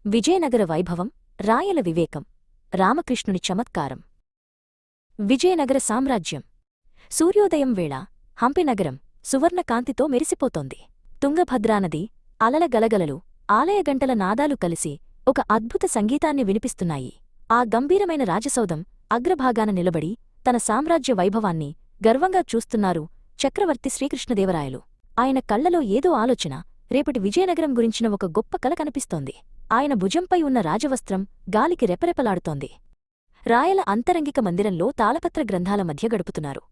విజయనగర వైభవం, రాయల వివేకం, రామకృష్ణుని చమత్కారం. విజయనగర సామ్రాజ్యం. సూర్యోదయం వేళ హంపినగరం సువర్ణకాంతితో మెరిసిపోతోంది. తుంగభద్రానది, అలల గలగలలు, ఆలయగంటల నాదాలు కలిసి ఒక అద్భుత సంగీతాన్ని వినిపిస్తున్నాయి. ఆ గంభీరమైన రాజసౌధం అగ్రభాగాన నిలబడి తన సామ్రాజ్య వైభవాన్ని గర్వంగా చూస్తున్నారు చక్రవర్తి శ్రీకృష్ణదేవరాయలు. ఆయన కళ్లలో ఏదో ఆలోచన, రేపటి విజయనగరం గురించిన ఒక గొప్ప కల కనిపిస్తోంది. ఆయన భుజంపై ఉన్న రాజవస్త్రం గాలికి రెపరెపలాడుతోంది. రాయల అంతరంగిక మందిరంలో తాళపత్ర గ్రంథాల మధ్య గడుపుతున్నారు.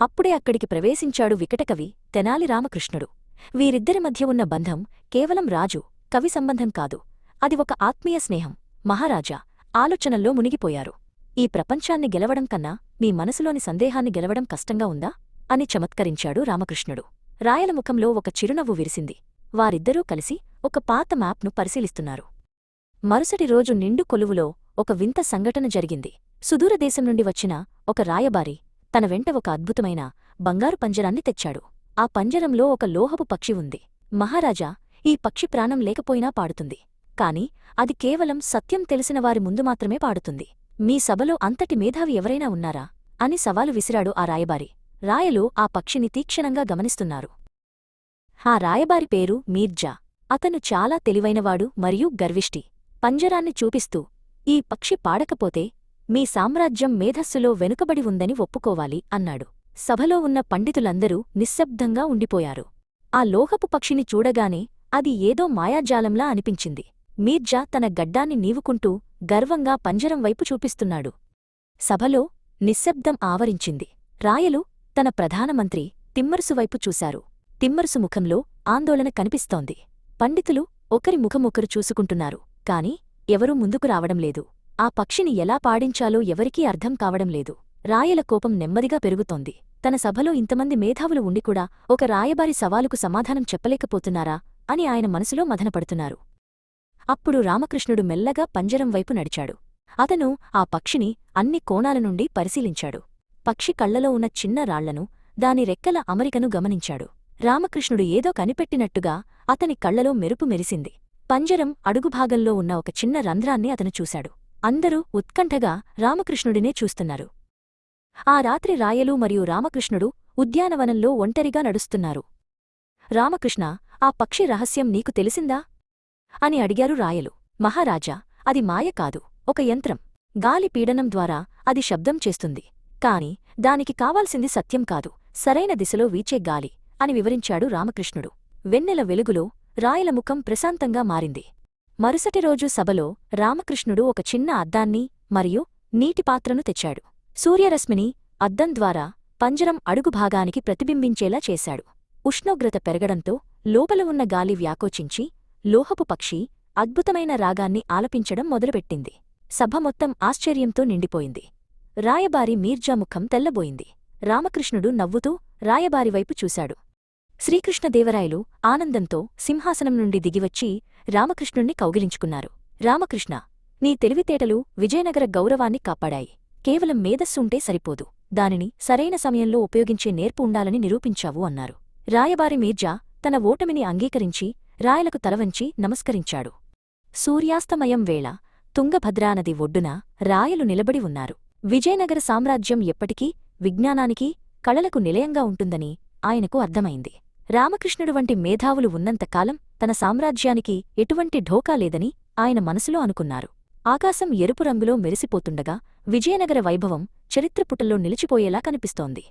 అప్పుడే అక్కడికి ప్రవేశించాడు వికటకవి తెనాలి రామకృష్ణుడు. వీరిద్దరి మధ్య ఉన్న బంధం కేవలం రాజు, కవి సంబంధం కాదు, అది ఒక ఆత్మీయ స్నేహం. మహారాజా, ఆలోచనల్లో మునిగిపోయారు. ఈ ప్రపంచాన్ని గెలవడం కన్నా మీ మనసులోని సందేహాన్ని గెలవడం కష్టంగా ఉందా అని చమత్కరించాడు రామకృష్ణుడు. రాయల ముఖంలో ఒక చిరునవ్వు విరిసింది. వారిద్దరూ కలిసి ఒక పాత మ్యాప్ను పరిశీలిస్తున్నారు. మరుసటి రోజు నిండు కొలువులో ఒక వింత సంఘటన జరిగింది. సుదూరదేశం నుండి వచ్చిన ఒక రాయబారి తన వెంట ఒక అద్భుతమైన బంగారు పంజరాన్ని తెచ్చాడు. ఆ పంజరంలో ఒక లోహపు పక్షి ఉంది. మహారాజా, ఈ పక్షి ప్రాణం లేకపోయినా పాడుతుంది. కాని అది కేవలం సత్యం తెలిసినవారి ముందు మాత్రమే పాడుతుంది. మీ సభలో అంతటి మేధావి ఎవరైనా ఉన్నారా అని సవాలు విసిరాడు ఆ రాయబారి. రాయలు ఆ పక్షిని తీక్షణంగా గమనిస్తున్నారు. ఆ రాయబారి పేరు మీర్జా. అతను చాలా తెలివైనవాడు మరియు గర్విష్టి. పంజరాన్ని చూపిస్తూ, ఈ పక్షి పాడకపోతే మీ సామ్రాజ్యం మేధస్సులో వెనుకబడి ఉందని ఒప్పుకోవాలి అన్నాడు. సభలో ఉన్న పండితులందరూ నిశ్శబ్దంగా ఉండిపోయారు. ఆ లోహపు పక్షిని చూడగానే అది ఏదో మాయాజాలంలా అనిపించింది. మీర్జా తన గడ్డాన్ని నీవుకుంటూ గర్వంగా పంజరం వైపు చూపిస్తున్నాడు. సభలో నిశ్శబ్దం ఆవరించింది. రాయలు తన ప్రధానమంత్రి తిమ్మరుసు వైపు చూశారు. తిమ్మరుసు ముఖంలో ఆందోళన కనిపిస్తోంది. పండితులు ఒకరి ముఖమొకరు చూసుకుంటున్నారు. కాని ఎవరూ ముందుకు రావడంలేదు. ఆ పక్షిని ఎలా పాడించాలో ఎవరికీ అర్థం కావడంలేదు. రాయల కోపం నెమ్మదిగా పెరుగుతోంది. తన సభలో ఇంతమంది మేధావులు ఉండికూడా ఒక రాయబారి సవాలుకు సమాధానం చెప్పలేకపోతున్నారా అని ఆయన మనసులో మదనపడుతున్నారు. అప్పుడు రామకృష్ణుడు మెల్లగా పంజరం వైపు నడిచాడు. అతను ఆ పక్షిని అన్ని కోణాల నుండి పరిశీలించాడు. పక్షి కళ్లలో ఉన్న చిన్న రాళ్లను, దాని రెక్కల అమరికను గమనించాడు. రామకృష్ణుడు ఏదో కనిపెట్టినట్టుగా అతని కళ్లలో మెరుపు మెరిసింది. పంజరం అడుగుభాగంలో ఉన్న ఒక చిన్న రంధ్రాన్ని అతను చూశాడు. అందరూ ఉత్కంఠగా రామకృష్ణుడినే చూస్తున్నారు. ఆ రాత్రి రాయలు మరియు రామకృష్ణుడు ఉద్యానవనంలో ఒంటరిగా నడుస్తున్నారు. రామకృష్ణ, ఆ పక్షి రహస్యం నీకు తెలిసిందా అని అడిగారు రాయలు. మహారాజా, అది మాయ కాదు, ఒక యంత్రం. గాలి పీడనం ద్వారా అది శబ్దం చేస్తుంది. కాని దానికి కావాల్సింది సత్యం కాదు, సరైన దిశలో వీచే గాలి అని వివరించాడు రామకృష్ణుడు. వెన్నెల వెలుగులో రాయల ముఖం ప్రశాంతంగా మారింది. మరుసటి రోజు సభలో రామకృష్ణుడు ఒక చిన్న అద్దాన్ని మరియు నీటిపాత్రను తెచ్చాడు. సూర్యరశ్మిని అద్దం ద్వారా పంజరం అడుగుభాగానికి ప్రతిబింబించేలా చేశాడు. ఉష్ణోగ్రత పెరగడంతో లోపల ఉన్న గాలి వ్యాకోచించి లోహపు పక్షి అద్భుతమైన రాగాన్ని ఆలపించడం మొదలుపెట్టింది. సభ మొత్తం ఆశ్చర్యంతో నిండిపోయింది. రాయబారి మీర్జా ముఖం తెల్లబోయింది. రామకృష్ణుడు నవ్వుతూ రాయబారివైపు చూశాడు. శ్రీకృష్ణదేవరాయలు ఆనందంతో సింహాసనం నుండి దిగివచ్చి రామకృష్ణుణ్ణి కౌగిలించుకున్నారు. రామకృష్ణ, నీ తెలివితేటలు విజయనగర గౌరవాన్ని కాపాడాయి. కేవలం మేధస్సుంటే సరిపోదు, దానిని సరైన సమయంలో ఉపయోగించే నేర్పు ఉండాలని నిరూపించావు అన్నారు. రాయబారి మీర్జా తన ఓటమిని అంగీకరించి రాయలకు తలవంచి నమస్కరించాడు. సూర్యాస్తమయం వేళ తుంగభద్రానది ఒడ్డున రాయలు నిలబడి ఉన్నారు. విజయనగర సామ్రాజ్యం ఎప్పటికీ విజ్ఞానానికి, కళలకు నిలయంగా ఉంటుందని ఆయనకు అర్థమైంది. రామకృష్ణుడు వంటి మేధావులు ఉన్నంతకాలం తన సామ్రాజ్యానికి ఎటువంటి ఢోకా లేదని ఆయన మనసులో అనుకున్నారు. ఆకాశం ఎరుపు రంగులో మెరిసిపోతుండగా విజయనగర వైభవం చరిత్రపుటల్లో నిలిచిపోయేలా కనిపిస్తోంది.